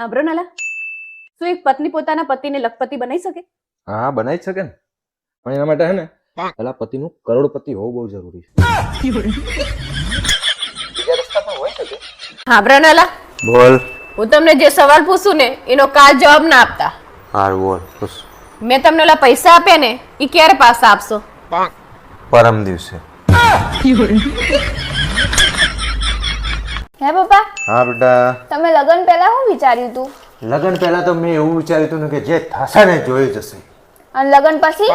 સાંભળો નાલા, શું એક પત્ની પોતાના પતિને લખપતિ બનાવી શકે? હા બનાવી શકે ને, પણ એના માટે હે ને પેલા પતિનું કરોડપતિ હોવું બહુ જરૂરી છે. બીજા રસ્તા પણ હોય શકે. સાંભળો નાલા, બોલ. હું તમને જે સવાલ પૂછું ને એનો કાલ જવાબ ના આપતા. હાર બોલ. પૂછ. મેં તમને ઓલા પૈસા આપ્યા ને એ ક્યારે પાછા આપશો? પરમ દિવસે. હે પપ્પા, હા બેટા. તમે લગન પહેલા શું વિચાર્યું તું? લગન પહેલા તો મેં એવું વિચાર્યું હતું ને કે જે થશે ને જોઈ જશે. અને લગન પછી?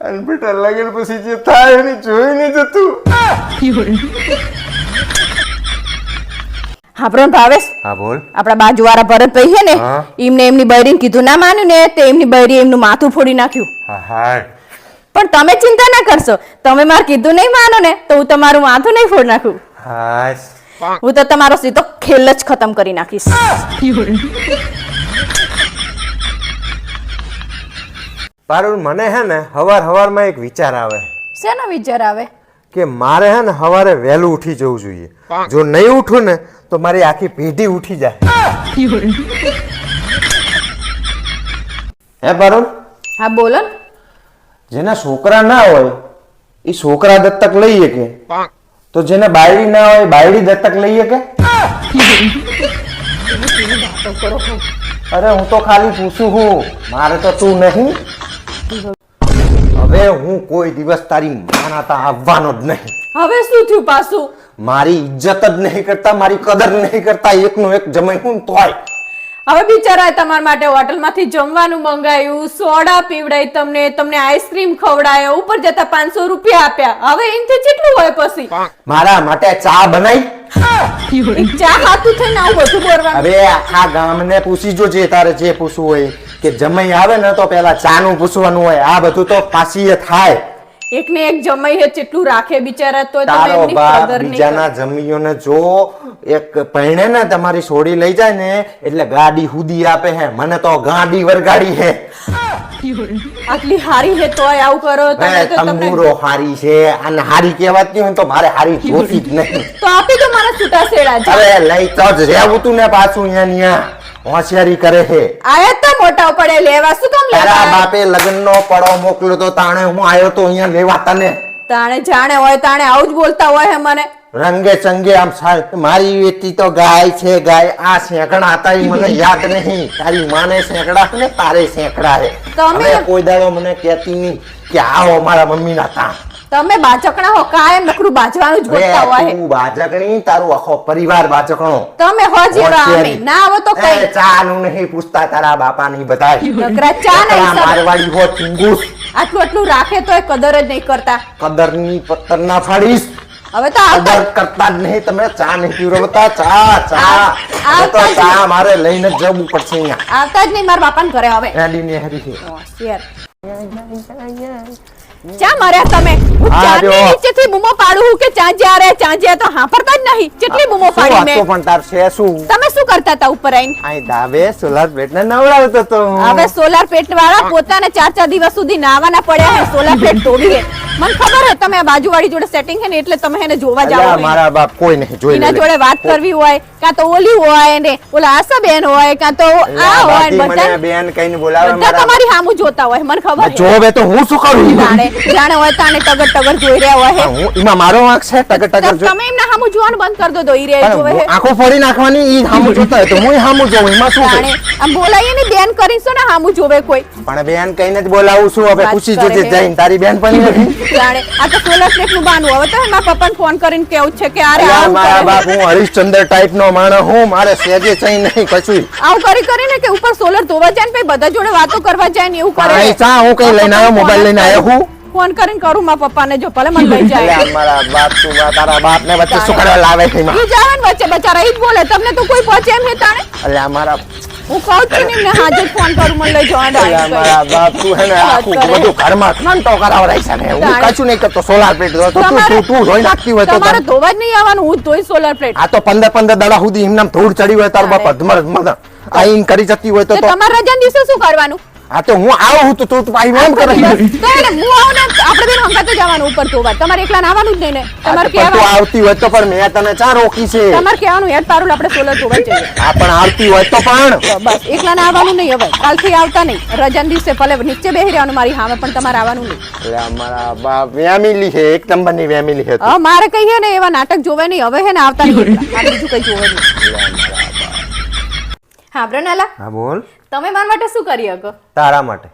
અને બેટા લગન પછી જે થાય એને જોઈ નહીં જતું. સાંભળો ભાવેશ, હા બોલ. આપણા બાજુવાળા ભરતભાઈ છે ને, હા. એમને એમની બૈરીને કીધું ના માન્યું ને તો એમની બૈરી એમનું માથું ફોડી નાખ્યું. હા હા. પણ તમે ચિંતા ના કરશો, તમે મારું કીધું નહીં માનો ને તો હું તમારું માથું નહીં ફોડી નાખું. હા. હું તો તમારો સીધો ખેલ જ ખતમ કરી નાખીશ. પારુલ, મને હે ને હવારમાં એક વિચાર આવે શેનો વિચાર આવે? કે મારે હે ને સવારે વહેલું ઉઠી જવું જોઈએ. જો નહીં ઉઠું ને તો મારી આખી પેઢી ઉઠી જાય. હે પારુલ, હા બોલો ને. જેના છોકરા ના હોય એ છોકરા દત્તક લઈ શકે, તો જેને બાયડી ના હોય બાયડી દત્તક લઈ શકે. અરે હું તો ખાલી પૂછું છું, મારે તો તું નહીં. હવે હું કોઈ દિવસ તારી માનાતા આવવાનો જ નહીં. હવે શું થયું પાછું? મારી ઇજ્જત જ નહીં કરતા, મારી કદર નહીં કરતા, એકનો એક જમાઈ હું તોય. હવે બિચારા તમારા માટે હોટલમાંથી જમવાનું મંગાવ્યું, સોડા પીવડાઈ, તમને આઈસ્ક્રીમ ખવડાયો, ઉપર જતા 500 રૂપિયા આપ્યા. હવે એનથી કેટલું હોય પછી? મારા માટે ચા બનાવી. એક ચા હાથું થઈને આવું બધું બોલવાનું. હવે આખા ગામને પૂછી જોજે, તારે જે પૂછવું હોય કે જમાઈ આવે ને તો પેલા ચા નું પૂછવાનું હોય. આ બધું તો પાછી થાય. એક ને એક જમાઈ હે કેટલું રાખે બિચારા, તો તમે તારો એમની બાપ કદર નહીં બીજાના જમીઓને જો એક પહેણે ને તમારી છોડી લઈ જાય ને એટલે ગાડી હુદી આપે હે. મને તો ગાડી વરગાડી હે. આટલી હારી હે તોય આવું કરો તમે તો તમને તંબુરો હારી છે અને હારી કહેવાતી હોય તો મારે હારી જોતી જ નહીં. તો આપી દો મારા છૂટા છેડા જ. અરે લઈ તો જ રહેવું તું ને પાછું અહીંયા હોશિયારી કરે છે. આયા તો મોટા પડે લેવા, શું કામ તારા લેવા? બાપે લગ્નનો પડો મોકલ્યો તો તાણે હું આવ્યો તો અહીંયા લેવા તને. તાણે જાણે હોય તાણે આવું જ બોલતા હોય હે મને. રંગે ચંગે આમ મારી વેતી તો ગાય છે ગાય. આ સેંકડા હતા ઈ મને યાદ નહીં. તારી માને સેંકડા છે ને તારે સેંકડા છે. તમે- હવે કોઈ દાડો મને કહેતી નહીં કે આવો મારા મમ્મીના તાં. તમે બાચકણા હો, કાયમ નકરું બાજવાનું જ બોલતા હોય હે. તું બાજકણી, તારો આખો પરિવાર બાજકણો. તમે હોજીરો આમે ના આવો તો કઈ એ ચા નું નહીં પૂછતા તારા બાપા ની બધાય. નકરા ચા નહીં નકરા સર. મારવાડી હો ચુંગુસ. આટલું રાખે તોય કદર જ નહીં કરતા. કદરની પત્તર ના ફાડીશ. હવે તો આવતા કદર કરતા જ નહીં તમે. ચા નહીં પીવડાવતા. ચા હવે તો ચા મારે લઈને જ જવું પડશે અહીંયા. આવતા જ નહીં મારા બાપાને ઘરે હવે. હેડી ને હેડી છે. હોશિયાર. ચા મર્યા તમે? હું હા, ચાની જો. નીચેથી બૂમો પાડું છું કે ચા જ્યાં તો હાંફરતા જ નહીં. કેટલી બૂમો શું પાડી વાતો મેં. પણ તાર છે શું? તમે શું કરતા હતા ઉપર આવીને? આઈ દાવે સોલાર પ્લેટ ને નવડાવતો તો હું. હવે સોલાર પ્લેટ વાળા પોતાને 4 દિવસ સુધી નાવાના પડ્યા હે સોલાર પ્લેટ તોડીએ. મને ખબર હે તમે આ બાજુવાળી જોડે સેટિંગ હે ને એટલે તમે એને જોવા અલ્યા, જાવ. મારા બાપ કોઈ નહીં જોઈ એના લે. જોડે વાત કરવી હોય કાં તો ઓલી હોય ને ઓલા આશાબેન હોય કાં તો આ હોય ને મને બધા બેન કહીને બોલાવે બધા મારા. તમારી સામું જોતા હોય મને ખબર છે. જોવે તો હું શું કરું? જાણે હોય તાણે ટગર જોઈ રહ્યા હોય હે. હું એમાં મારો વાંક છે? ટગર ટગર જો. તમે એમના સામું જોવાનું બંધ કરી દો તો ઈ રે જોવે હે. આંખો ફોડી નાખવાની ઈ હામું જોતા હોય તો હું હામું જોઉં. એમાં શું જાણે છે? આમ બોલાઈએ ને બેન કરીશું ને સામું જોવે કોઈ. પણ બેન કહીને જ બોલાવું છું. હવે વાત પૂછી કરે જોજે હે. જઈને તારી બેન પણ નથી. જાણે આ તો સોલર પ્લેટ નું બાનું. હવે તો મારા પપ્પાને ફોન કરીને કેવું છે કે અરે અલ્યા, આવું મારા કરે. બાપ હું હરીશચંદ્ર ટાઈપ નો માણસ હું. મારે સેજે ચઈ નહીં કશું. આવું કરીને કે ઉપર સોલર ધોવા જાય ને પછી બધા જોડે વાતો કરવા જાય ને એવું કરે. અહીં ચા હું કઈ લઈને આવ્યો? મોબાઈલ લઈને આવ્યો હું? ફોન કરીને કરું મારા પપ્પાને જો ભલે મને લઈ જાય. અલ્યા, મારા બાપ તું તારા બાપ ને વચ્ચે શું કરવા લાવે છે એમાં? ઈ જ આવે ને વચ્ચે બચારા ઈ જ બોલે. તમને તો કોઈ પહોંચે એમ નહીં તાણે. અલ્યા, મારા હું કહું છું ને એમને હાજર ફોન કરું મને લઈ જવા અલ્યા, મારા બાપ તું હે ને આખું કરે. બધું ઘરમાં ઘંટો કરાવડાય છે ને. હું તાણે. કશું નહીં કરતો. સોલાર પ્લેટ તો તું ધોઈ નાખતી હોય તો તમારે ધોવા જ નહીં આવવાનું. હું જ ધોઈ સોલર પ્લેટ. આ તો 15 દાડા સુધી એમનામ ધૂળ ચડી હોય તાર બાપ અધમર આઈન કરી જતી હોય તો તમારે રજા દિવસે શું કરવાનું? આ તો હું આવું તો તું પાછી એમ કરે બસ, તો એને હું આવું ને આપણે બેન હંગાતે જવાનું ઉપર ધોવા. તમારે એકલા આવવાનું જ નહીં ને. તમારે પણ તું કહેવાનું આવતી હોય તો પણ મેં તને ચા રોકી છે તમારે કહેવાનું હેડ તારું આપણે સોલર ધોવા જઈએ. આ પણ આવતી હોય તો પણ તો બસ એકલા આવવાનું નહીં હવે. કાલથી આવતા નહીં. રજાના દિવસે ભલે નીચે બેહી રહેવાનું મારી સામે, પણ તમારે આવવાનું નહીં. એટલે અમારા બાપ ફેમિલી છે, એક નંબરની ફેમિલી છે તું. હવે મારે કહીએ ને એવા નાટક જોવે નહીં. હવે હે ને આવતા નહીં એકલા. મારે બીજું કઈ જોવે નહીં. હા બ્રનાલા, હા બોલ. તમે મારા માટે શું કરી શકો? તારા માટે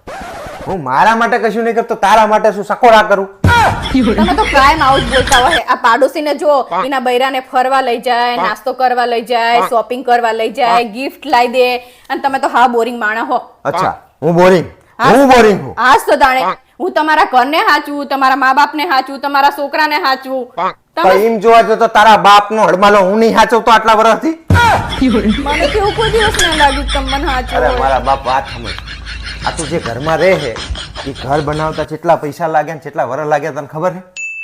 હું મારા માટે કશું નહીં કરતો, તારા માટે શું સકોરા કરું? તમે તો કાયમ આવું જ બોલતા હોય. આ પાડોશીને જો એના બૈરાને ફરવા લઈ જાય, નાસ્તો કરવા લઈ જાય, શોપિંગ કરવા લઈ જાય, ગિફ્ટ લાવી દે, અને તમે તો હા બોરિંગ માણસ હો. અચ્છા હું બોરિંગ હું આજ તો તાણે હું તમારા ઘરને હાચવું, તમારા મા બાપને હાચવું, તમારા છોકરાને હાચવું. તમે એમ જોવા જો તો તારા બાપનો હડમાલો હું નહીં હાચવતો આટલા વર્ષથી. મને કેવું કોઈ દિવસ ના લાગ્યું કે તમે મને અરે હાચવો. મારા બાપ વાત સમજ. આ તું જે ઘરમાં રહે છે એ ઘર બનાવતા કેટલા પૈસા લાગ્યા ને કેટલા વરસ લાગ્યા તને ખબર છે?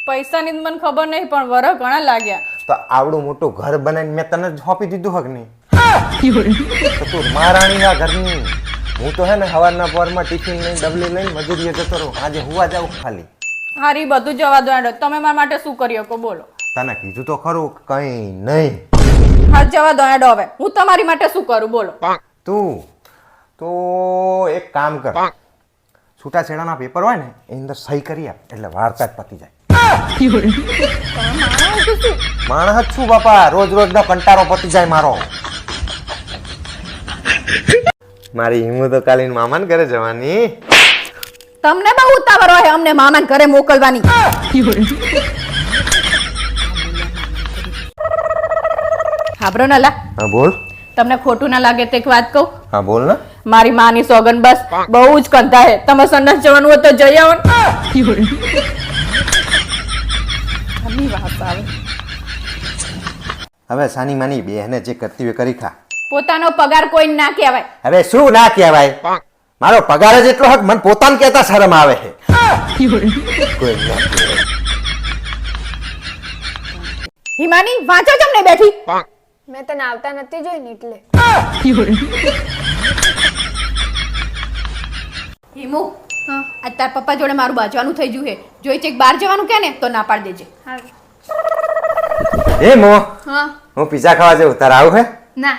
પૈસાની તો મને ખબર નહીં, પણ વરસ ઘણા લાગ્યા. તો આવડું મોટું ઘર બનાવીને મેં તને જ સોંપી દીધું હક નહીં? તો તું મહારાણીના ઘરની. હું તો હે ને સવારના પોરમાં ટિફિન લઈને ડબલી લઈને મજૂરીએ જતો રહું. આજે હુવા જાઉં ખાલી. હારી બધું જવા દો હેડો. તમે મારા માટે શું કરી શકો બોલો? તને કીધું તો ખરું કઈ નહીં. હા જવા દો હેડો. હવે હું તમારી માટે શું કરું બોલો? તું તો એક કામ કર, છૂટાછેડાના પેપર હોય ને એની અંદર સહી કરી આપ એટલે વાર્તા જ પતી જાય. માણસ જ છું બાપા, રોજ રોજનો કંટાળો પતી જાય મારો. મારી હિંમત તો કાલીન મામાને ઘરે જવાની. તમને બહુ ઉતાવળ હોય અમને મામાને ઘરે મોકલવાની. હા બ્રનાલા, હા બોલ. તમને ખોટું ના લાગે તો એક વાત કહું? હા બોલ ને. મારી માની સોગન બસ બહુ જ કંધા હે. તમે સંડાસ જવાનું હોય તો જઈ આવો ને. આની વાત આવે. હવે સાની માની બેહને જે કરતી હોય કરી ખા. પોતાનો પગાર કોઈ ના કહેવાય. હવે શું ના કહેવાય? મારો પગાર જ એટલો હક, મને પોતાને કહેતા શરમ આવે છે. કોઈ ના કહેવાય. હિમાની વાંચો જમ ને બેઠી. મેં તને આવતા નથી જોઈ ને એટલે. હિમુ, આજ તાર પપ્પા જોડે મારું બાજવાનું થઈ ગયું હે. જોઈ ચેક બહાર જવાનું કે ને તો ના પાડી દેજે. એ મો, હા હું પીઝા ખાવા જઉં, તારે આવું હે? ના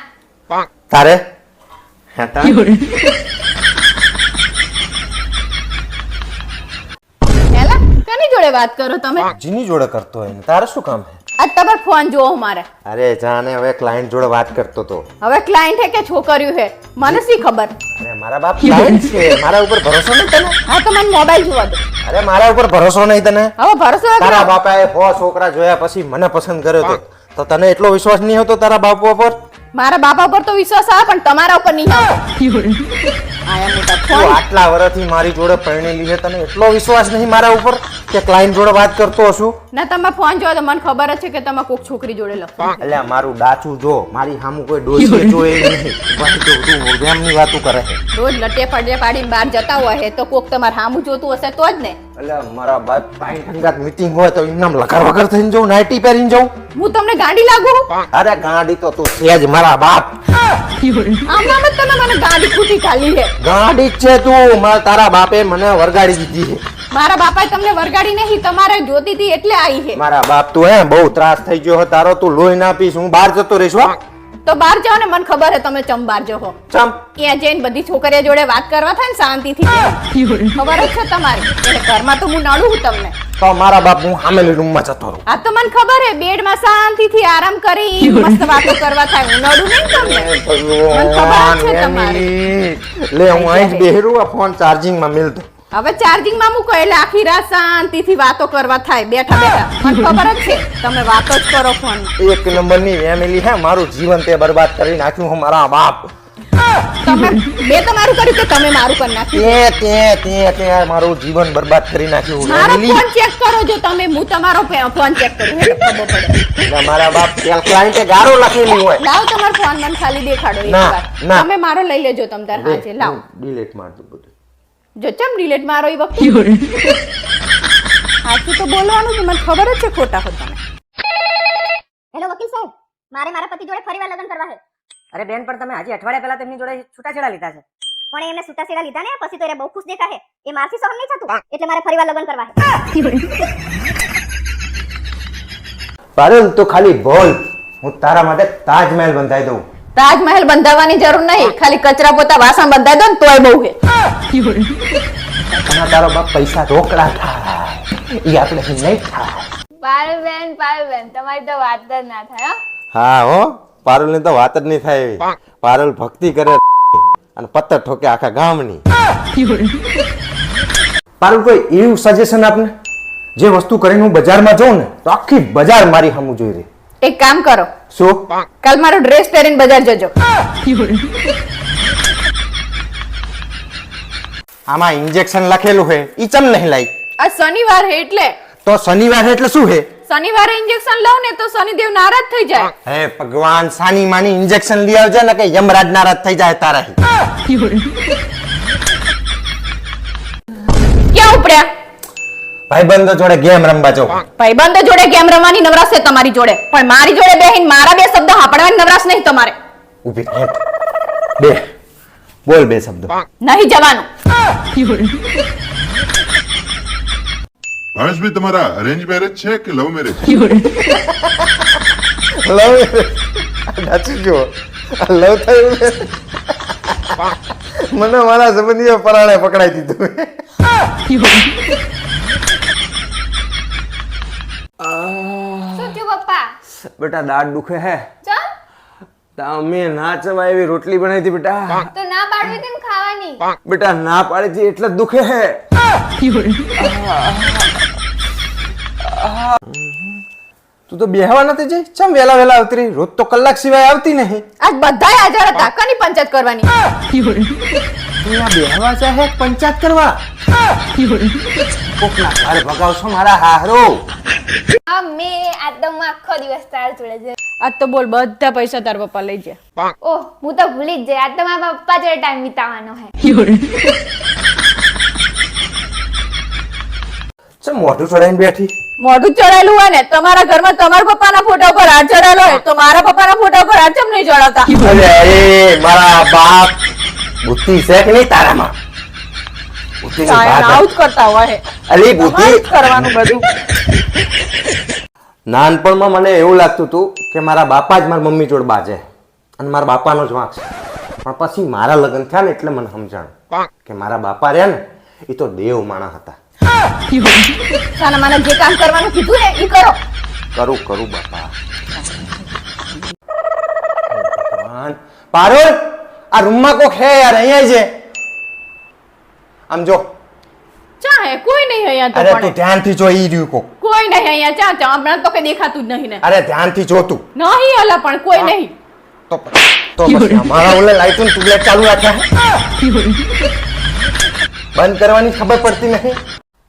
તારે હેટા? હેલા, કોની જોડે વાત કરો તમે? જીની જોડે કરતો હોય ને તારે શું કામ છે? આજ તમારો ફોન જોવો મારે. અરે જાને હવે ક્લાયન્ટ જોડે વાત કરતો તો. હવે ક્લાયન્ટ હે કે છોકરીઓ હે મને શી ખબર? અરે મારા બાપ ક્લાયન્ટ છે, મારા ઉપર ભરોસો નહીં તને? હા તો મને મોબાઈલ જોવા દો. અરે મારા ઉપર ભરોસો નહીં તને? હવે ભરોસો હોય તારા કે બાપાએ 100 છોકરા જોયા પછી મને પસંદ કર્યો તો તને એટલો વિશ્વાસ નહીં હતો તારા બાપા પર? મારા બાપા ઉપર તો વિશ્વાસ આવે પણ તમારા ઉપર નહીં આવે. આયા મોટા તું ફોન. આટલા વર્ષથી મારી જોડે પરણેલી છે, તને એટલો વિશ્વાસ નહીં મારા ઉપર કે ક્લાયન્ટ જોડે વાત કરતો હશું? ના તમે ફોન જોવો તો મને ખબર જ છે કે તમે કોક છોકરી જોડે લખો. એટલે મારું ડાચું જો, મારી સામું કોઈ ડોસી જોએ નહીં. બાકી તો તું વેમની વાતું કરે છે. રોજ લટે પડે પાડીને બહાર જતા હોય તો કોક તમારે હામું જોતું હશે તો જ ને. એટલે મારા બાપ પાઈ ઠંગાત મીટિંગ હોય તો એમનામ લગાર વગર થઈને જાઉં, નાઇટી પહેરીને જાઉં? હું તમને ગાડી લાગુ? અરે ગાડી તો તું છે જ મારા બાપ. આમ જ તમે મને ગાડી ખૂટી ખાલી છે. ગાડી જ છે તું, તારા બાપે મને વરગાડી દીધી છે. મારા બાપાએ તમને વરગાડી નહીં, તમારે જોતી હતી એટલે આવી છે. મારા બાપ તું હે બહુ ત્રાસ થઈ ગયો હે તારો, તું લોહી ના પીશ, હું બહાર જતો રહીશ. હો તો બહાર જાઓ ને, મને ખબર છે તમે ચમ બહાર જાઓ. ચમ ત્યાં જઈને બધી છોકરીઓ જોડે વાત કરવા થાય ને શાંતિથી. ખબર જ છે તમારી એટલે ઘરમાં તો હું નડું છું તમને. તો મારા બાપ હું સામેલી રૂમમાં જતો રહું. આ તો મને ખબર છે બેડમાં શાંતિથી આરામ કરી મસ્ત વાતો કરવા થાય. હું નડું નહીં તમને. મને ખબર જ છે તમારી. લે હું અહીં જ બેહરું, આ ફોન ચાર્જિંગમાં મિલ દો. હવે ચાર્જિંગમાં મૂકો એટલે આખી રાત શાંતિથી વાતો કરવા થાય બેઠા બેઠા. મને ખબર જ છે તમે વાતો જ કરો ફોન. એક નંબરની ફેમિલી હે, મારું જીવન તે બરબાદ કરી નાખ્યું હું મારા બાપ. તમે મેં તો મારું કર્યું કે તમે મારું કરી નાખ્યું? તે મારું જીવન બરબાદ કરી નાખ્યું. મારો ફેમિલી ફોન ચેક કરો જો તમે. હું તમારો ફોન ચેક કરું એટલે ખબર પડે. એટલે મારા બાપ ક્લાયન્ટે ગારો લખેલી હોય. લાવ તમારો ફોન મને ખાલી દેખાડો એક ના, વાર. ના. તમે મારો લઈ લેજો તમ તાર હાજે. લાવ ડિલીટ માર દઉં બધું. જો ચમ ડિલીટ મારો એ વખતે. સાચું તો બોલવાનું છે, મને ખબર જ છે ખોટા હો તમે. હેલો વકીલ સાહેબ, મારે મારા પતિ જોડે ફરીવાર લગ્ન કરવા છે. અરે બેન, પણ તમે હજી અઠવાડિયા પહેલા તેમની જોડે છૂટાછેડા લીધા છે. પણ એમને છૂટાછેડા લીધા ને પછી તો એ બહુ ખુશ દેખાય છે. એ મારથી સહન નહીં થતું એટલે મારે ફરીવાર લગ્ન કરવા છે. પારુલ તું ખાલી બોલ, હું તારા માટે તાજમહેલ બંધાઈ દઉં. તાજમહેલ બંધાવવાની જરૂર નહીં, ખાલી કચરા પોતા વાસણ બંધાઈ દો ને તોય બહુ છે. અને તારો બાપ પૈસા રોકડા થાય એ આપણે નહીં થાય. પારુલબેન તમારી તો વાત જ ના થાય હો. હા હો, પારુલ ની તો વાત જ નહીં થાય એવી. પારુલ ભક્તિ કરે અને પત્તર ઠોકે આખા ગામની. પારુલ કોઈ એવું સજેશન આપને જે વસ્તુ કરીને હું બજારમાં જાઉં ને તો આખી બજાર મારી સામું જોઈ રહી. એક કામ કરો, શું? કાલ મારો ડ્રેસ પહેરીને બજાર જજો. આમાં ઇન્જેક્શન લખેલું છે ઈ ચમ નહીં લાઈ? આ શનિવાર હે એટલે. તો શનિવાર છે એટલે શું છે? શનિવારે ઇન્જેક્શન લઉં ને તો શનિદેવ નારાજ થઈ જાય. હે ભગવાન, સાની માની ઇન્જેક્શન લઈ આવજે ને કે યમરાજ નારાજ થઈ જાય તારા. ક્યાં ઉપડ્યા? ભાઈબંધો જોડે ગેમ રમવા જાઉં. ભાઈબંધો જોડે ગેમ રમવાની નવરાશ છે તમારી જોડે, પણ મારી જોડે બેહીને મારા બે શબ્દ હાંભળવાની નવરાશ નહીં તમારે. ઊભી હેઠ બે બોલ, બે શબ્દો. નહીં જવાનું. ભાવેશભાઈ તમારા અરેન્જ મેરેજ છે કે લવ મેરેજ? લવ નાચી ગયો, લવ થયું ને. મને મારા સંબંધીઓ પરાણે પકડાઈ દીધું. શું થયું પપ્પા? બેટા દાઢ દુખે હે. ચમ? તમે ના ચવાય એવી રોટલી બનાવી હતી બેટા. તો ના પાડવી હતી ને ખાવાની. બેટા ના પાડી હતી એટલે જ દુખે હે. તું તો બેહવા નથી જઈ, ચમ વેલા વેલા આવતી રહી? રોજ તો કલાક સિવાય આવતી નહીં. આજ બધાય હાજર હતા, કાની પંચાયત કરવાની? અહીંયા બેહવા ચાહે પંચાયત કરવા? કોકના ઘર ભગાવશો મારા હારો. મમ્મી આ તો હું આખો દિવસ તાર જોડે છે. આજ તો બોલ બધા પૈસા તાર પપ્પા લઈ જાય. ઓહ હું તો ભૂલી જ જઈ, આ તો મારા પપ્પા જોડે ટાઈમ વિતાવવાનો હે. ચમ મોઢું ચડાઈને બેઠી? મોઢું ચડાયેલું હોય ને તમારા ઘરમાં તમારા પપ્પાના ફોટા ઉપર હાથ ચડાયેલો હોય તો મારા પપ્પાના ફોટા ઉપર હાથ ચમ નહીં ચડાવતા? અરે મારા બાપ, બુદ્ધિ છે કે નહીં તારામાં? બુદ્ધિની વાત આવું જ કરતા હોય. અલી બુદ્ધિ તમારે જ કરવાનું બધું. નાનપણમાં મને એવું લાગતું હતું કે મારા બાપા જ મારા મમ્મી જોડે બાજે અને મારા બાપાનો જ વાંક છે. પણ પછી મારા લગ્ન થયા ને એટલે મને સમજાણું કે મારા બાપા રહ્યા ને એ તો દેવ માણા હતા. સાના માના જે કામ કરવાનું કીધું ને ઈ કરો. કરું બાપા. ભગવાન, પારુલ આ રૂમમાં કોક હે યાર, અહીંયા છે. આમ જો. ચા હે? કોઈ નહીં અહીંયા તો. અરે તું પણ ધ્યાનથી જો, ઈ રહ્યું કોક. કોઈ નહીં અહીંયા. ચા ચા હમણાં તો કઈ દેખાતું જ નહીં ને. અરે ધ્યાનથી જો તું. નહીં અલા, પણ કોઈ નહીં. તો પછી અમારા ઓલે લાઈટ નું ટ્યુબલાઇટ ચાલુ રાખ્યા હે? બંધ કરવાની ખબર પડતી નહીં.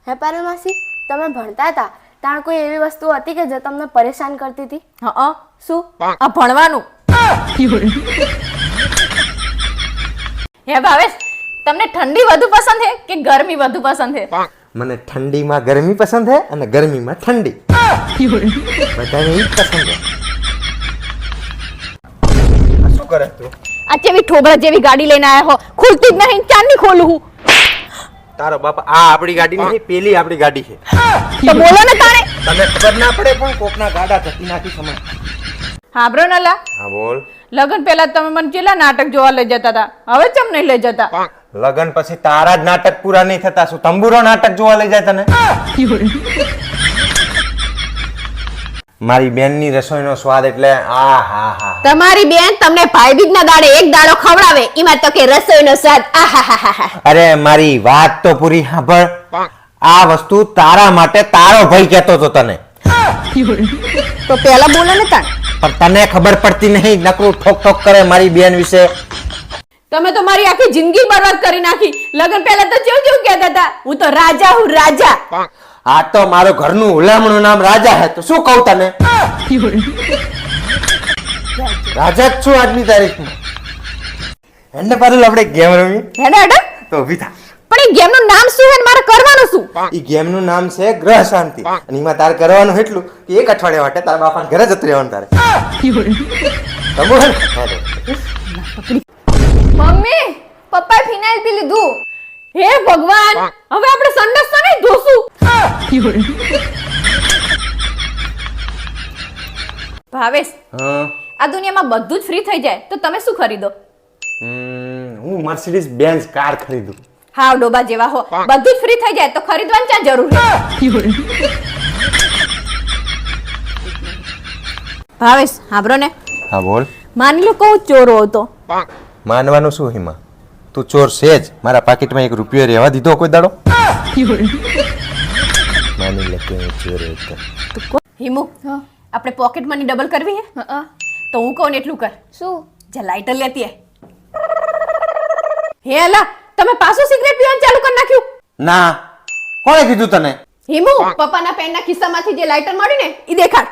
હે પારુલ માસી, તમે ભણતા હતા ત્યાં કોઈ એવી વસ્તુ હતી કે જે તમને પરેશાન કરતી હતી? હા, શું? આ ભણવાનું. હે ભાવેશ, તમને ઠંડી વધુ પસંદ છે કે ગરમી વધુ પસંદ છે? મને ઠંડીમાં ગરમી પસંદ છે અને ગરમીમાં ઠંડી. બધાને ઈ જ પસંદ છે. આ શું કરે તું? આ જેવી ઠોબરા જેવી ગાડી લઈને આયા હો, ખુલતી જ નહીં. ચાંદની ખોલું હું. તારો બાપા આ આપણી ગાડી નહીં, પેલી આપણી ગાડી છે. તો બોલો ને તાણે. તને ખબર ના પડે પણ કોકના ગાડા ધકી નાખી સમય. હાંભળો ને લા, હા બોલ. લગન પહેલા તમે મને કેટલા નાટક જોવા લઈ જતા હતા, હવે ચમ નહીં લઈ જતા? લગન પછી તારા જ નાટક પૂરા નહીં થતા. શું તંબુરો નાટક જોવા લઈ જાય તને? મારી બેનની રસોઈનો સ્વાદ એટલે આ હા હા. તમારી બેન તમને ભાઈબીજ ના દાડે એક દાડો ખવડાવે, એમાં તો કે રસોઈનો સ્વાદ આહાહાહા. અરે મારી વાત તો પૂરી સાંભળ. આ વસ્તુ તારા માટે તારો ભાઈ કહેતો હતો તને. તો પહેલા બોલો ને તાણ. પણ તને ખબર પડતી નહીં, નકરું ઠોક ઠોક કરે મારી બેન વિશે. તમે તો મારી આખી જિંદગી બરબાદ કરી નાખી. લગન પહેલા તો જેવું જેવું કહેતા હતા, હું તો રાજા હું રાજા. આ તો મારું ઘરનું હુલામણું નામ રાજા હે, તો શું કહું તને? રાજા જ છું આજની તારીખમાં. એને પાછળ આપણે ગેમ રમી. હેડો હેડો. તો ઊભી થા. પણ એ ગેમનું નામ શું છે ને મારે કરવાનું શું? ઈ ગેમનું નામ છે ગ્રહ શાંતિ. અને એમાં તારે કરવાનું એટલું કે એક અઠવાડિયા માટે તારા બાપાને ઘરે જતું રહેવાનું તારે. સમજો ને? મમ્મી પપ્પાએ ફિનાઇલ પી લીધું. હે ભગવાન, હવે આપણે સંડાસ તો નહીં ધોશું. ભાવેશ, હા આ દુનિયામાં બધું જ ફ્રી થઈ જાય તો તમે શું ખરીદો? હું મર્સિડીઝ બેન્ઝ કાર ખરીદું. હાવ ડોબા જેવા હો, બધું જ ફ્રી થઈ જાય તો ખરીદવાની ક્યાં જરૂર છે? ભાવેશ, હાંભળો ને, હા બોલ. માની લો કહું ચોરો હતો, માનવાનું શું હિમા? તું ચોર છે જ. મારા પાકીટમાં 1 રૂપિયો રહેવા દીધો કોઈ દાડો? માની લે કે હું ચોર હતો. હિમુ, આપણે પોકેટ મની ડબલ કરવી હે? તો હું કહું ને એટલું કર. શું? જા લાઇટર લેતી આય. હે અલા, તમે પાછું સિગરેટ પીવાનું ચાલુ કરી નાખ્યું? ના, કોણે કીધું તને? હિમુ, પપ્પાના પેનના ખિસ્સામાંથી જે લાઇટર મળ્યું ને ઈ દેખાડ.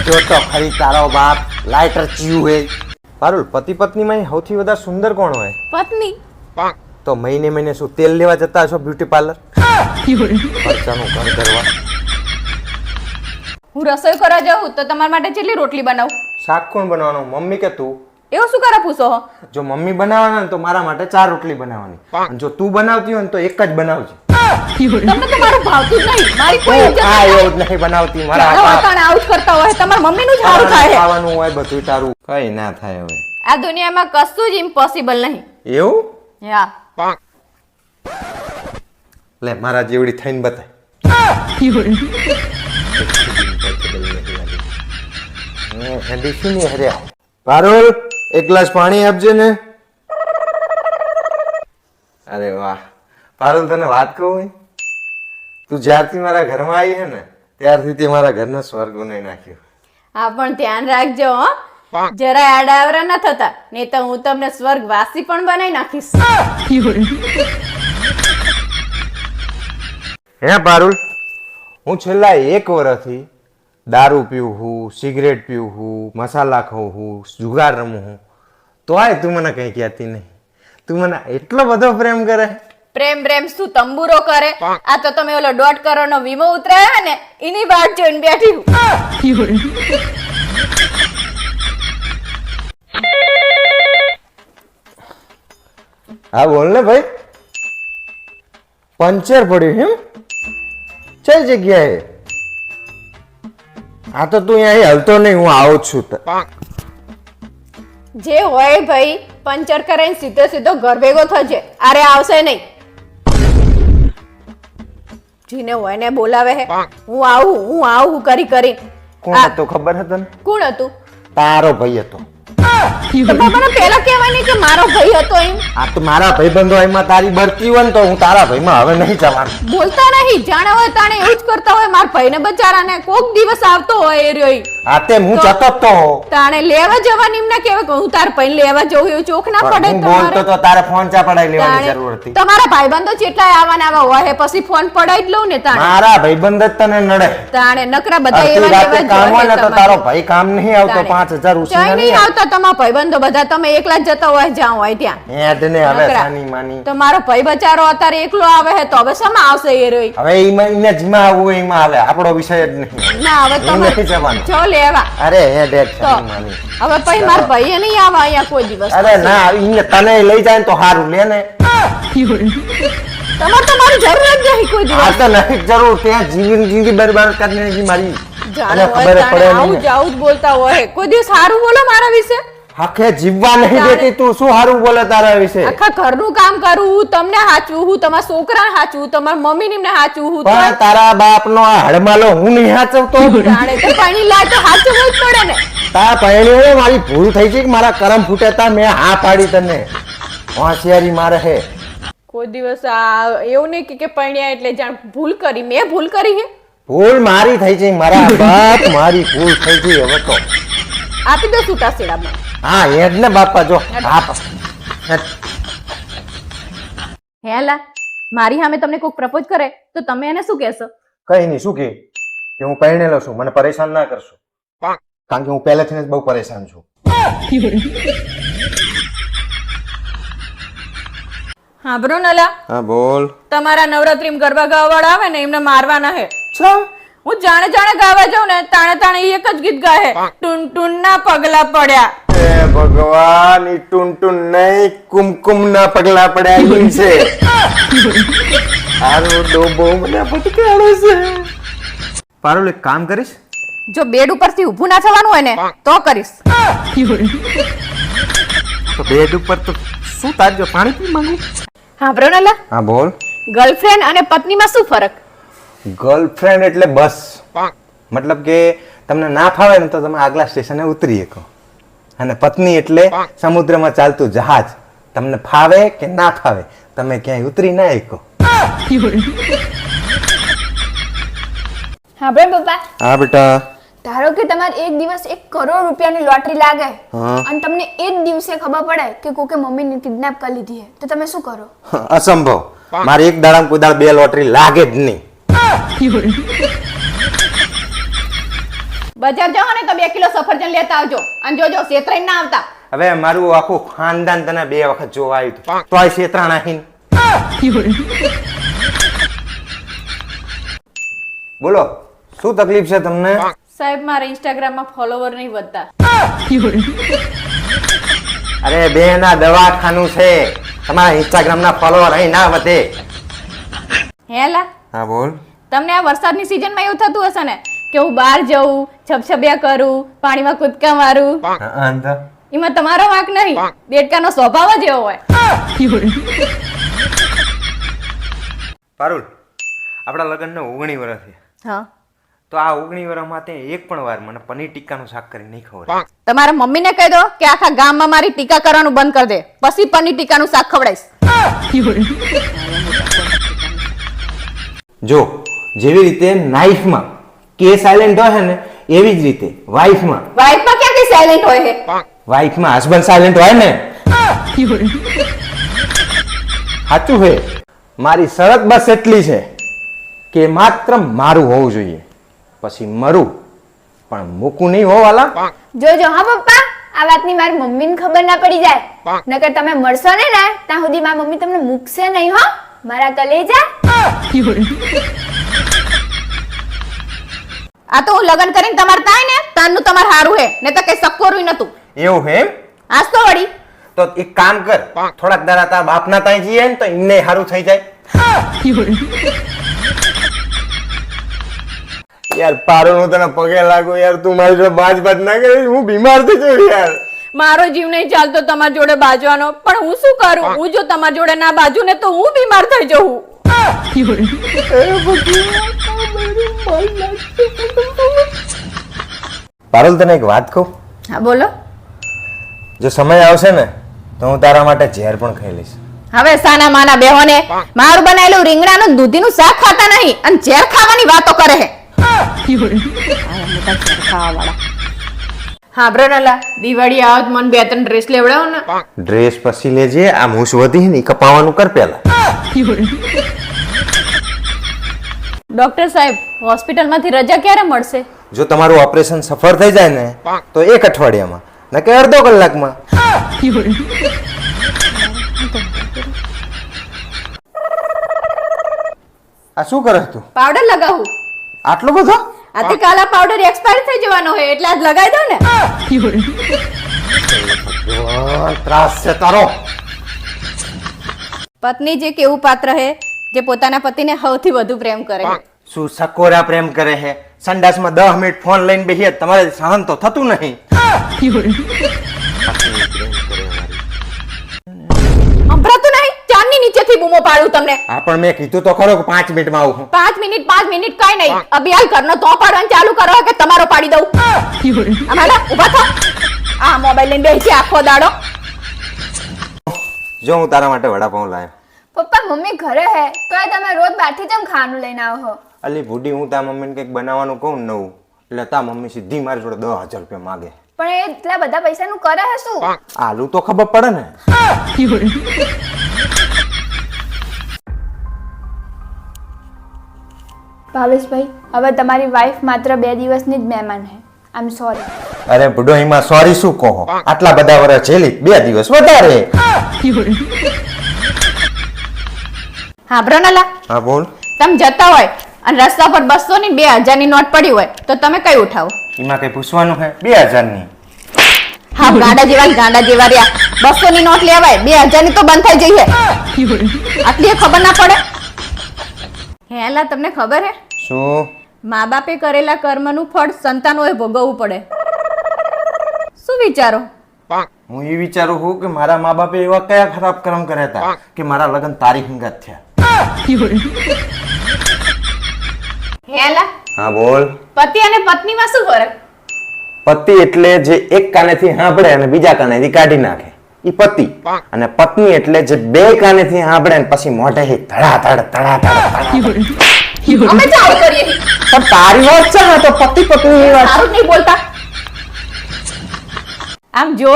જો તો ખરી તારો બાપ લાઇટર ચીયું હે. પારુલ, પતિ પત્નીમાં સૌથી વધારે સુંદર કોણ હોય? પત્ની. તો મહિને મહિને શું તેલ લેવા જતા હશો બ્યુટી પાર્લર? ખર્ચાનું ઘર કરવા. હું રસોઈ કરવા જાઉં તો તમારા માટે કેટલી રોટલી બનાવું? શાક કોણ બનાવવાનું, મમ્મી કે તું? એવું શું કરે પૂછો હો? જો મમ્મી બનાવવાના ને તો મારા માટે 4 રોટલી બનાવવાની. અને જો તું બનાવતી હોય ને તો એક જ બનાવજે. તમને તો મારું ભાવતું જ નહીં. મારી કોઈ તું ઇજ્જત આ નહીં. એવું જ નહીં બનાવતી. મારા જાણો બાપ અટાણે આવું જ કરતા હોય તમારા મમ્મીનું જ સારું થાય. ખાવાનું હોય બધું તારું. કઈ ના થાય હવે. આ દુનિયામાં કશું જ ઇમ્પોસિબલ નહીં. એવું? યા. લે મારા જેવડી થઈને બતાય. ઠંડી શું નહીં હર્યા. પારુલ, 1 ગ્લાસ પાણી આપજે ને. અરે વાહ પારુલ, તને વાત કહું, તું જ્યારથી મારા ઘરમાં આવી હે ને ત્યારથી તે મારા ઘરનો સ્વર્ગ બનાવી નાખ્યો. હા પણ ધ્યાન રાખજો હો, જરા આડાવરા ના થતા, નહીં તો હું તમને સ્વર્ગવાસી પણ બનાવી નાખીશ. હે પારુલ, હું છેલ્લા 1 વર્ષથી દારૂ પીવું હું, સિગરેટ પીવું હું, મસાલા ખાઉં હું, જુગાર રમું હું, તોય તું મને કઈ કહેતી નહીં. તું મને એટલો બધો પ્રેમ કરે. પ્રેમ પ્રેમ શું તંબુરો કરે? આ તો તમે ઓલો 1.5 કરોડનો વીમો ઉતરાયો ને એની વાત જોઈને બેઠી હું. હા બોલ ને ભાઈ. પંચર પડ્યું એમ? કઈ જગ્યાએ? આ તો તું અહીંયા હલતો નહીં, હું આવું જ છું. જે હોય ભાઈ, પંચર કરાઈને સીધો સીધો ઘર ભેગો થજે. અરે આવશે નહીં. જીને હોય ને બોલાવે હે, હું આવું કરી કરી. કોણ હતો ખબર હતી ને? કોણ હતું? તારો ભાઈ હતો. તો બાબાને પહેલા કહેવાય નહીં કે મારો ભાઈ હતો એમ. આ તો મારા ભાઈબંધો એમાં તારી બરતી હોય ને તો હું તારા ભાઈમાં હવે નહીં જવાનું. બોલતા નહીં, જાણે હોય તાણે એવું જ કરતા હોય. મારા ભાઈને બચારાને કોક દિવસ આવતો હોય એ રહ્યો ઈ. આ તેમ હું જતો જ તો. તાણે લેવા જવાની એમને કહેવાય કે હું તાર ભાઈને લેવા જઉં, એવું ચોખ ના પડે હું બોલતો તમારે. તો તારે ફોન ચા પડાઈ લેવાની તાણે જરૂર હતી. તમારા ભાઈબંધો જેટલા આવાના આવા હોય પછી ફોન પડાઈ જ લઉં ને તાણે. મારા ભાઈબંધ જ તને નડે. તાણે નકરા બધા અડધી એવા રાતે એવા જ કામ હોય હોય ને તો તમારે. તારો ભાઈ કામ નહીં આવતો. તાણે. 5000 ઉછીના ચાય નહીં નહીં આવતા તમારા ભાઈબંધો બધા, તમે એકલા જ જતા હોય જ્યાં હોય ત્યાં. હેડ ને હવે નકરા. સાની માની. તો મારો ભાઈ બચારો અત્યારે એકલો આવે છે તો હવે શેમાં આવશે એ રોઈ? હવે એને જીમાં આવવું હોય એમાં આવે. આપણો વિષય જ નહીં. ના હવે હું તમે નથી જવાનું. જો લેવા. અરે હેડ હેડ તો સાની માની. હવે પછી મારા ભાઈએ નહીં આવે અહીંયા કોઈ દિવસ. અરે ના, ઈને તને લઈ જાય ને તો સારું લે ને. તમારે તો મારી જરૂર જ નહીં કોઈ આ દિવસ. તો નથી જરૂર. ત્યાં જિંદગી બરબાદ કરી નાખી મારી. જાણે અને હોય ખબર તાણે પડે આવું નહીં. જ આવું જ બોલતા હોય. કોઈ દિવસ સારું બોલો મારા વિશે. આખે જીવવા નહીં દેતી તું. શું સારું બોલે તારા વિશે? આખા ઘરનું કામ કરું હું, તમને હાચવું હું, તમારા છોકરાને હાચવું, તમારા મમ્મી ને હાચવું હું. પણ તારા બાપનો આ હડમાલો હું નહીં હાચવતો. જાણે તો પાણી લાય તો હાચવું જ પડે ને. તા પહેણી મારી ભૂલ થઈ છે કે મારા કરમ ફૂટે તા મેં હા પાડી તને. હોશિયારી મારે હે. કોઈ દિવસ આ એવું નહીં કે પરણ્યા એટલે જાણ ભૂલ કરી. મેં ભૂલ કરી હે? ભૂલ મારી થઈ છે. મારા બાપ મારી ભૂલ થઈ છે. હવે તો આપી દો છૂટા છેડામાં. હા હેડ ને બાપા. જો આપ હેલા, મારી સામે તમને કોઈક પ્રપોઝ કરે તો તમે એને શું કહેશો? કઈ નહીં. શું કે હું પરણેલો છું, મને પરેશાન ના કરશો. કારણ કે હું પહેલેથી જ બહુ પરેશાન છું. હા બ્રો નલા, હા બોલ. તમારા નવરાત્રીમાં ગરબા ગાવા વાળા આવે ને એમને મારવાના હે. શું? હું જાણે જાણે ગાવા જાઉં ને તાણે તાણે ઈ એક જ ગીત ગાહે, ટુન ટુન ના પગલા પડ્યા. એ ભગવાન ઈ ટુન નહીં કુમકુમ ના પગલા પડ્યા ઈ છે આરો ડોબો મને પટકાડે છે. પારુલ એક કામ કરીશ, જો બેડ ઉપરથી ઊભું ના થવાનું હોય ને તો કરીશ. તો બેડ ઉપર તો શું તારજો પાણી પી માંગુ. હા બ્રોનલા, હા બોલ. ગર્લફ્રેન્ડ અને પત્નીમાં શું ફરક? ગર્લફ્રેન્ડ એટલે બસ, મતલબ કે તમને ના ફાવે ને તો તમે આગલા સ્ટેશને ઉતરી શકો, અને પત્ની એટલે સમુદ્રમાં ચાલતું જહાજ, તમને ફાવે કે ના ફાવે તમે ક્યાંય ઉતરી ના શકો. હા ભાઈ પપ્પા, હા બેટા. ધારો કે તમારે એક દિવસ 1 કરોડ રૂપિયાની લોટરી લાગે હા. અને તમને એ જ દિવસે ખબર પડે કે કોકે મમ્મીને કિડનેપ કરી લીધી છે, તો તમે શું કરો? અસંભવ, મારે એક દાડામાં કોઈ દાડ 2 લોટરી લાગે જ નહીં. બજાર જાઓ ને તો 2 કિલો સફરજન લેતા આવજો, અને જોજો શેતરાઈ ના આવતા. હવે મારું આખું ખાનદાન તને 2 વખત જોવા આવ્યું હતું, તોય શેતરાણા હીન. બોલો શું તકલીફ છે તમને? સાહેબ મારા ઇન્સ્ટાગ્રામમાં ફોલોવર નહીં વધતા. અરે બેન આ દવાખાનું છે, તમારા ઇન્સ્ટાગ્રામ ના ફોલોવર અહીં ના વધે. હેલા, હા બોલ. તમને આ વરસાદની સિઝનમાં એવું થતું હશે ને કે હું બહાર જઉં, છબછબિયા કરું, પાણીમાં કૂદકા મારું, એમાં તમારો વાંક નહીં, દેડકાનો સ્વભાવ જ એવો હોય. પારુલ, આપણા લગ્નને 19 વર્ષ થયા, હા, તો આ 19 વર્ષમાં તે એક પણ વાર મને પનીર ટીક્કાનું શાક કરી નહીં ખવડાવ્યું. તમારા મમ્મીને કહી દો કે આખા ગામમાં મારી ટીકા કરવાનું બંધ કરી દે, પછી પનીર ટીકાનું શાક ખવડાવીશ. જો જેવી રીતે નાઈફમાં કે સાયલેન્ટ હોય ને, એવી જ રીતે વાઈફમાં ક્યાંથી સાયલેન્ટ હોય છે? હસબન્ડ સાયલેન્ટ હોય ને. સાચું છે. મારી શરત બસ એટલી છે કે માત્ર મારું હોવું જોઈએ, પછી મરું પણ મૂકું નહીં હોવાલા. જોજો હા પપ્પા, આ વાતની મારી મમ્મીને ખબર ના પડી જાય, નકર તમે મળશો ને ત્યાં સુધી મારી મમ્મી તમને મૂકશે નહીં હો, મારા કલેજા. આ તો હું લગ્ન કરીને તમારે થાય ને તારનું તમારે હારું હે, ને તો કઈ સક્કોરું નતું. એવું હે એમ? આજ તો વળી તો એક કામ કર, થોડાક દાડા તારા બાપના ત્યાં જઈએ ને તો એમને સારું થઈ જાય. યાર પારો હું તને પગે લાગુ યાર, તું મારી જોડે બાજ ના કરીશ, હું બીમાર થઈ જઉં યાર. મારો જીવ નહીં ચાલતો તમારી જોડે બાજવાનો, પણ હું શું કરું? હું જો તમારી જોડે ના બાજુ ને તો હું બીમાર થઈ જઉં. પારુલ તને એક વાત કહું? હા બોલો. જો સમય આવશે ને તો હું તારા માટે ઝેર પણ ખાઈ લઈશ. હવે સાના માના બેહોને મારું બનાવેલું રીંગણાનું દૂધીનું શાક ખાતા નહીં અને ઝેર ખાવાની વાતો કરે છે. હા બ્રનલા, દિવાળી આવત મને 2-3 ડ્રેસ લેવડાવો ને. ડ્રેસ પછી લેજે, આ મૂછ વધી ને ઈ કપાવાનું કર પેલા. ડોક્ટર સાહેબ, હોસ્પિટલમાંથી રજા ક્યારે મળશે? જો તમારું ઓપરેશન સફળ થઈ જાય ને તો 1 અઠવાડિયામાં, નકે અડધો કલાકમાં. આ શું કરે તું? પાવડર લગાવું. આટલો બધો? આથી કાલ આ પાવડર એક્સપાયર થઈ જવાનો હોય એટલે આજ લગાવી દો ને. ત્રાસ છે તારો. પત્ની જે કેવું પાત્ર છે જે પોતાના પતિને સૌથી વધુ પ્રેમ કરે છે. શું સકોરા પ્રેમ કરે છે? સંડાસમાં 10 મિનિટ ફોન લઈને બેહીએ, તમારે સહન તો થતું નહીં. સંભળાતું નહીં? ચાંદની નીચેથી બૂમો પાડું તમને. હા પણ મેં કીધું તો ખરો કે 5 મિનિટમાં આવું છું. 5 મિનિટ કઈ નહીં. અભિયાલ કરનો તો પાડવાનું ચાલુ કરો કે તમારો પાડી દઉં. અમારા ઊભા થા. આ મોબાઈલ લઈને બેસી આખો દાડો. જો હું તારા માટે વડાપાઉં લાવ્યો. પપ્પા મમ્મી ઘરે હે તો તમે રોજ બહારથી કેમ ખાવાનું લઈને આવો છો? અલી ભૂડી, હું તારા મમ્મીને કંઈક બનાવવાનું કહું નવું એટલે તા મમ્મી સીધી મારી જોડે 10,000 રૂપિયા માગે. પણ એ એટલા બધા પૈસાનું કરે હે શું? આલુ તો ખબર પડે ને. ભાવેશભાઈ, હવે તમારી વાઈફ માત્ર 2 દિવસની જ મહેમાન હે. આઈ એમ સોરી. અરે બુડો, એમાં સોરી શું કહો? આટલા બધા વર્ષ છેલી 2 દિવસ વધારે. હા બ્રનલા, હા બોલ. તમે જતા હોય અને રસ્તા પર 200 ની 2000 ની નોટ પડી હોય તો તમે કઈ ઉઠાવો? એમાં કઈ પૂછવાનું છે? 2,000 ની. હા ગાંડા જેવા રહ્યા 200 ની નોટ લેવાય 2000 ની તો બંધ થઈ જઈએ આટલી એ ખબર ના પડે હેલા તમને ખબર હે શું મા બાપે કરેલા કર્મનું ફળ સંતાનોએ ભોગવવું પડે શું વિચારો હું એ વિચારું છું કે મારા મા બાપે એવા કયા ખરાબ કર્મ કર્યા હતા કે મારા લગ્ન તારીખ અંગત થયા હેલા હા બોલ પતિ અને પત્નીમાં શું ફરક પતિ એટલે જે એક કાનેથી સાંભળે અને બીજા કાનેથી કાઢી નાખે ઈ પતિ અને પત્ની એટલે જે બે કાનેથી સાંભળે ને પછી મોઢેથી ધડાધડ અમે ચાવ કરીએ પણ તારી વાત છે ને તો પતિ પત્ની ની વાત સારું નહીં બોલતા આમ જો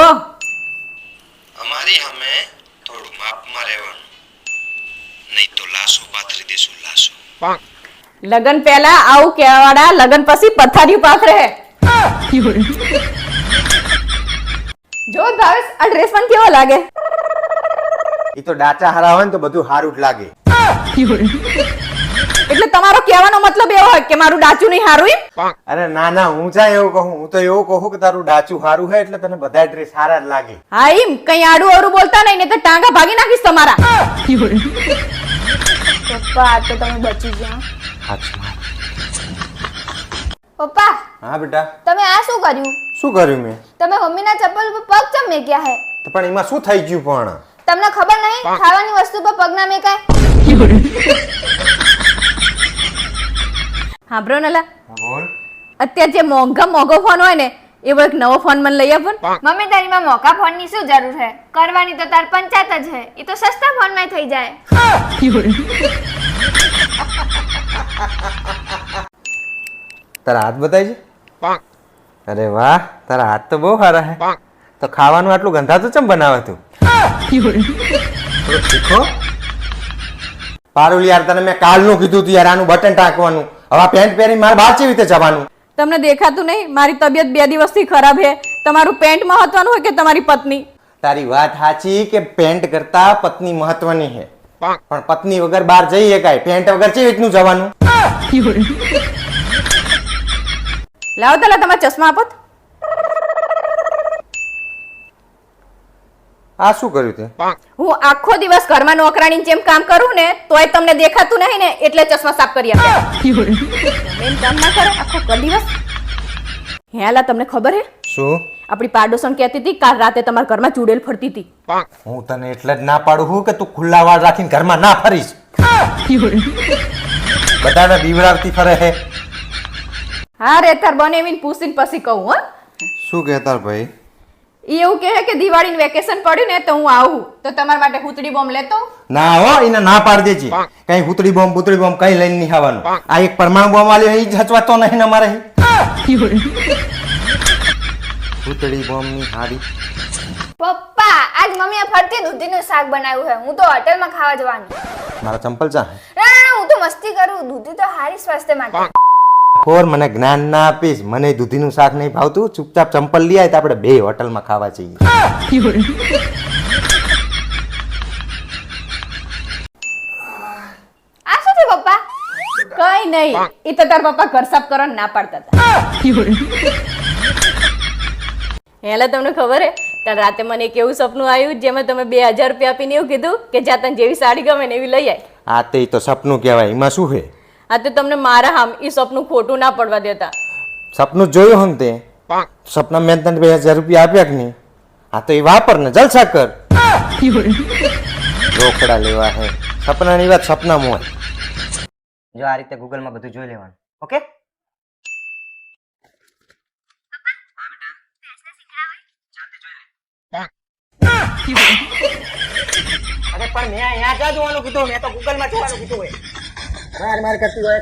અમારી સામે થોડું માપમાં રહેવાનું નહીં તો લાસો પાથરી દેશું લાસો લગન પહેલા આવું કહેવાડા લગન પછી પથારી પાથરે જો ભાવેશ આ ડ્રેસ પણ કેવો લાગે ઈ તો ડાચા હારા હોય ને તો બધું હારું જ લાગે એટલે તમારો કહેવાનો મતલબ એવો હોય કે મારું ડાચું નહીં હારું એમ અરે ના ના હું ચા એવું કહું હું તો એવું કહું કે તારું ડાચું હારું છે એટલે તને બધા ડ્રેસ હારા જ લાગે હા એમ કઈ આડું અવરું બોલતા નહીં ને તો ટાંગા ભાગી નાખીશ તમારા પપ્પા આ તો તમે બચી ગયા હાચું. પપ્પા હા બેટા તમે આ શું કર્યું શું કર્યું મેં તમે મમ્મીના ચપ્પલ પર પગ ચમ મેક્યા હે તો પણ એમાં શું થઈ ગયું પણ તમને ખબર નહીં ખાવાની વસ્તુ પર પગ ના મેકાય હા બ્રો નલા બોલ અત્યારે જે મોંઘો ફોન હોય ને એવો એક નવો ફોન મને લઈ આપો ને. મમ્મી તારીમાં મોકા ફોન ની શું જરૂર છે કરવાની તો તાર પંચાયત જ છે એ તો સસ્તા ફોન માં થઈ જાય તારા હાથ બતાય છે અરે વાહ તારા હાથ તો બહુ સારા હે તો ખાવાનું આટલું ગંધાતું ચમ બનાવે તું થોડું શીખો પારુલ યાર તને મેં કાલનું કીધું તું યાર આનું બટન ટાંકવાનું હવે આ પેન્ટ પહેરી મારે બહાર કેવી રીતે જવાનું તમને દેખાતું નહીં મારી તબિયત 2 દિવસથી ખરાબ છે તમારું પેન્ટ મહત્વનું હોય કે તમારી પત્ની તારી વાત સાચી કે પેન્ટ કરતા પત્ની મહત્વની છે પણ પત્ની વગર બહાર જઈ શકાય પેન્ટ વગર કેવી રીતનું જવાનું લાવો તલા તમારા ચશ્મા આપો તો. આ શું કર્યું તે હું આખો દિવસ ઘરમાં નોકરાણી જેમ કામ કરું ને તોય તમને દેખાતું નહીં ને એટલે ચશ્મા સાફ કરી આપ્યા એમ કામ ના કરે આખો દિવસ હેલા તમને ખબર હે શું આપણી પાડોશન કહેતી હતી કાલ રાતે તમારા ઘરમાં ચૂડેલ ફરતી હતી હું તને એટલે જ ના પાડું છું કે તું ખુલ્લા વાળ રાખીને ઘરમાં ના ફરીશ બધાને બીવડાવતી ફરે હે હા રે તાર બને એવીને પૂછીને પછી કહું હો શું કહેતા ભાઈ ઈ એવું કહે કે દિવાળીનું વેકેશન પડ્યું ને તો હું આવું તો તમારા માટે હુતડી બોમ્બ લેતો આવું. ના હો એને ના પાડી દેજે કઈ હુતડી બોમ્બ કઈ લઈને નહીં આવવાનું આ એક પરમાણુ બોમ્બ વાળી એ જ હચવાતો નહીં ને અમારે હુતડી બોમ્બ ની હાડી પપ્પા આજ મમ્મીએ ફરતી દૂધીનું શાક બનાવ્યું છે હું તો હોટેલમાં ખાવા જવાની મારા ચંપલ ચા ના હું તો મસ્તી કરું દૂધી તો હારી સ્વાસ્થ્ય માટે ખોર મને જ્ઞાન ના આપીશ મને દૂધીનું શાક નહીં ભાવતું ચૂપચાપ ચંપલ લઈ આય તો આપણે બે હોટલમાં ખાવા જઈએ આ શું છે પપ્પા કઈ નહીં ઈ તો તાર પપ્પા ઘર સાફ કરવાનું ના પાડતા હતા હેલા તમને ખબર હે કાલ રાતે મને એક એવું સપનું આવ્યું જેમાં તમે 2000 રૂપિયા આપીને એવું કીધું કે જ્યાં તને જેવી સાડી ગમે ને એવી લઈ આય આ તે તો સપનું કહેવાય એમાં શું છે આ તો તમને મારા હામ ઈ સપનું ખોટું ના પડવા દેતા સપનું જોયું હમ તે સપના મેં તને 2000 રૂપિયા આપ્યા કે નહીં હા તો એ વાપર ને જલસા કર રોકડા લેવા હે સપનાની વાત સપનામાં હોય જો આ રીતે ગૂગલમાં બધું જોઈ લેવાનું ઓકે અરે પણ મેં અહીંયા જ જોવાનું કીધું મેં તો ગૂગલમાં જોવાનું કીધું હોય માર કરતી હોય